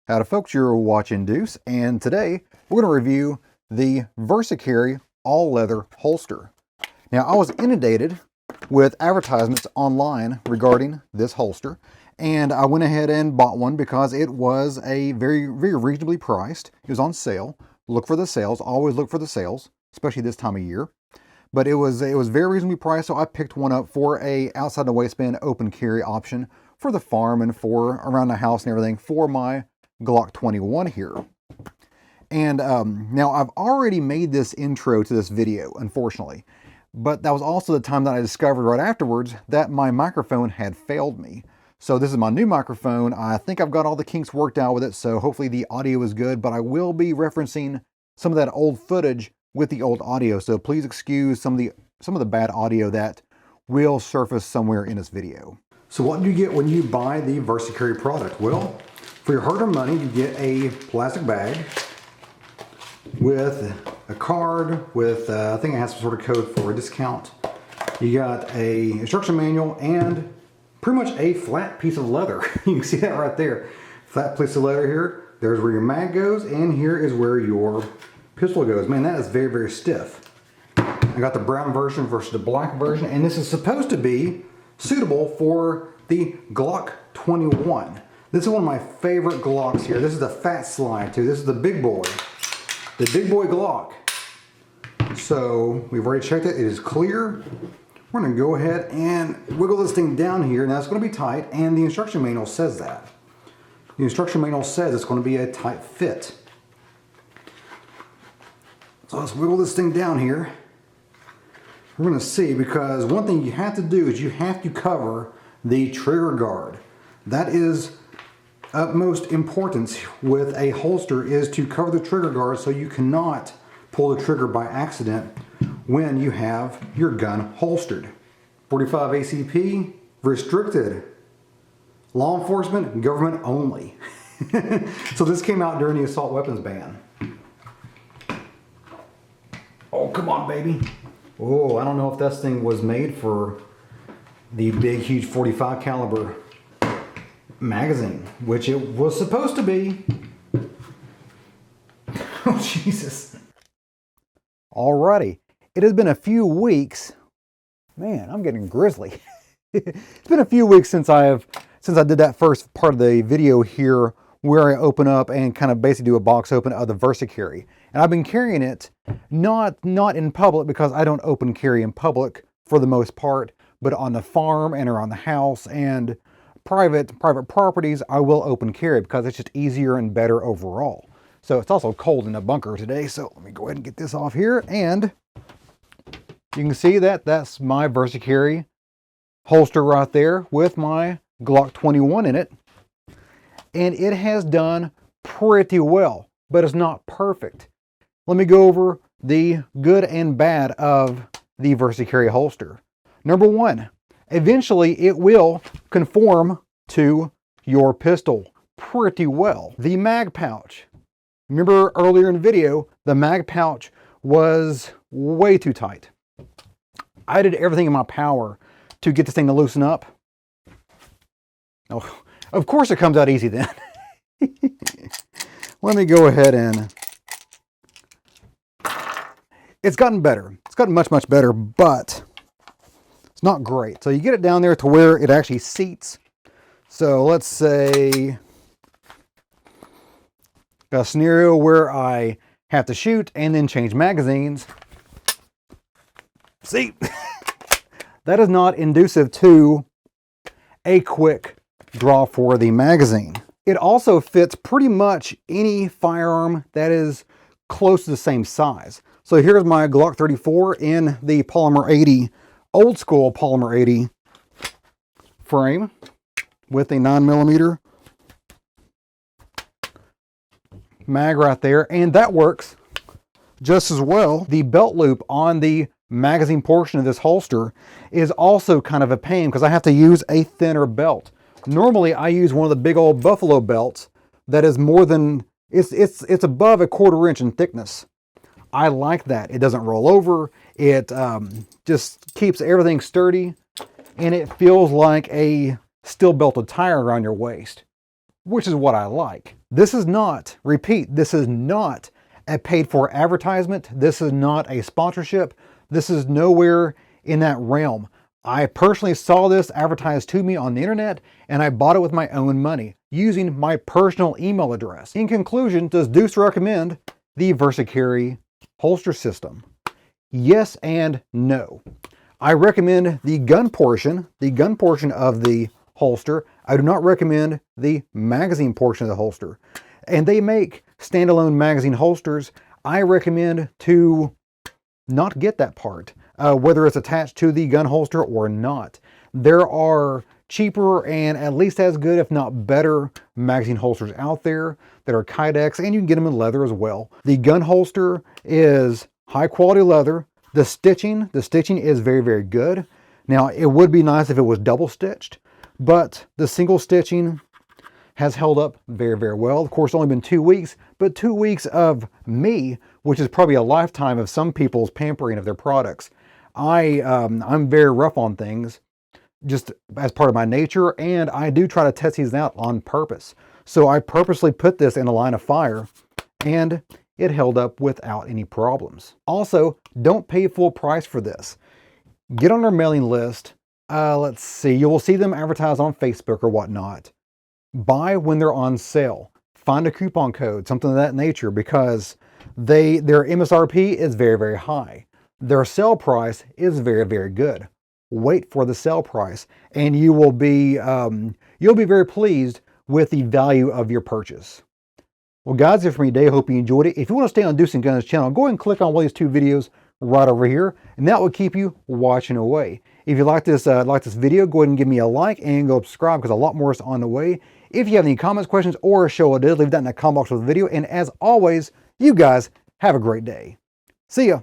Howdy folks, you're watching Deuce, and today we're going to review the VersaCarry all-leather holster. Now, I was inundated with advertisements online regarding this holster, and I went ahead and bought one because it was a very reasonably priced. It was on sale. Look for the sales, always look for the sales, especially this time of year. But it was very reasonably priced, so I picked one up for a outside the waistband open carry option for the farm and for around the house and everything for my Glock 21 here. And now I've already made this intro to this video, unfortunately, but that was also the time that I discovered right afterwards that my microphone had failed me. So this is my new microphone. I think I've got all the kinks worked out with it, so hopefully the audio is good, but I will be referencing some of that old footage with the old audio, so please excuse some of the bad audio that will surface somewhere in this video. So what do you get when you buy the VersaCarry product? Well, for your hard-earned money, you get a plastic bag with a card with, I think it has some sort of code for a discount. You got a instruction manual and pretty much a flat piece of leather. You can see that right there. Flat piece of leather here. There's where your mag goes, and here is where your pistol goes. Man, that is very stiff. I got the brown version versus the black version, and this is supposed to be suitable for the Glock 21. This is one of my favorite Glocks here. This is the fat slide too. This is the big boy Glock. So we've already checked it. It is clear. We're going to go ahead and wiggle this thing down here. Now it's going to be tight, and the instruction manual says that. The instruction manual says it's going to be a tight fit. So let's wiggle this thing down here. We're going to see, because one thing you have to do is you have to cover the trigger guard. That is utmost importance with a holster, is to cover the trigger guard so you cannot pull the trigger by accident when you have your gun holstered. 45 ACP, restricted, law enforcement, government only. So this came out during the assault weapons ban. Oh, come on, baby. Oh, I don't know if this thing was made for the big, huge 45 caliber magazine, which it was supposed to be. Oh, Jesus. Alrighty. It has been a few weeks. Man, I'm getting grizzly. It's been a few weeks since I did that first part of the video here where I open up and kind of basically do a box open of the VersaCarry. And I've been carrying it not in public, because I don't open carry in public for the most part, but on the farm and around the house and private properties, I will open carry because it's just easier and better overall. So it's also cold in the bunker today, so let me go ahead and get this off here, and you can see that that's my VersaCarry holster right there with my Glock 21 in it. And it has done pretty well, but it's not perfect. Let me go over the good and bad of the VersaCarry holster. Number one, eventually it will conform to your pistol pretty well. The mag pouch. Remember earlier in the video, the mag pouch was way too tight. I did everything in my power to get this thing to loosen up. Oh, of course it comes out easy then. Let me go ahead and... It's gotten better. It's gotten much better, but it's not great. So you get it down there to where it actually seats. So let's say a scenario where I have to shoot and then change magazines. See, that is not inducive to a quick draw for the magazine. It also fits pretty much any firearm that is close to the same size. So here's my Glock 34 in the Polymer 80, old school Polymer 80 frame with a 9mm mag right there, and that works just as well. The belt loop on the magazine portion of this holster is also kind of a pain because I have to use a thinner belt. Normally I use one of the big old buffalo belts that is more than, it's above 1/4 inch in thickness. I like that. It doesn't roll over. It just keeps everything sturdy, and it feels like a steel belted tire around your waist. which is what I like. This is not, repeat, this is not a paid for advertisement. This is not a sponsorship. This is nowhere in that realm. I personally saw this advertised to me on the internet, and I bought it with my own money using my personal email address. In conclusion, does Deuce recommend the VersaCarry holster system? Yes and no. I recommend the gun portion of the holster. I do not recommend the magazine portion of the holster. And they make standalone magazine holsters. I recommend to not get that part, whether it's attached to the gun holster or not. There are cheaper and at least as good, if not better, magazine holsters out there that are Kydex, and you can get them in leather as well. The gun holster is high quality leather. The stitching is very, very good. Now, it would be nice if it was double stitched, but the single stitching has held up very, very well. Of course, it's only been 2 weeks, but 2 weeks of me, which is probably a lifetime of some people's pampering of their products. I'm very rough on things, just as part of my nature, and I do try to test these out on purpose. So I purposely put this in a line of fire, and it held up without any problems. Also, don't pay full price for this. Get on our mailing list. Let's see, you will see them advertised on Facebook or whatnot. Buy when they're on sale. Find a coupon code, something of that nature, because their MSRP is very, very high. Their sale price is very, very good. Wait for the sale price, and you'll be very pleased with the value of your purchase. Well, guys, that's it for me today. I hope you enjoyed it. If you want to stay on Deuce and Guns channel, go ahead and click on one of these 2 videos right over here, and that will keep you watching away. If you like this video, go ahead and give me a like and go subscribe, because a lot more is on the way. If you have any comments, questions, or a show ideas, leave that in the comment box of the video. And as always, you guys have a great day. See ya.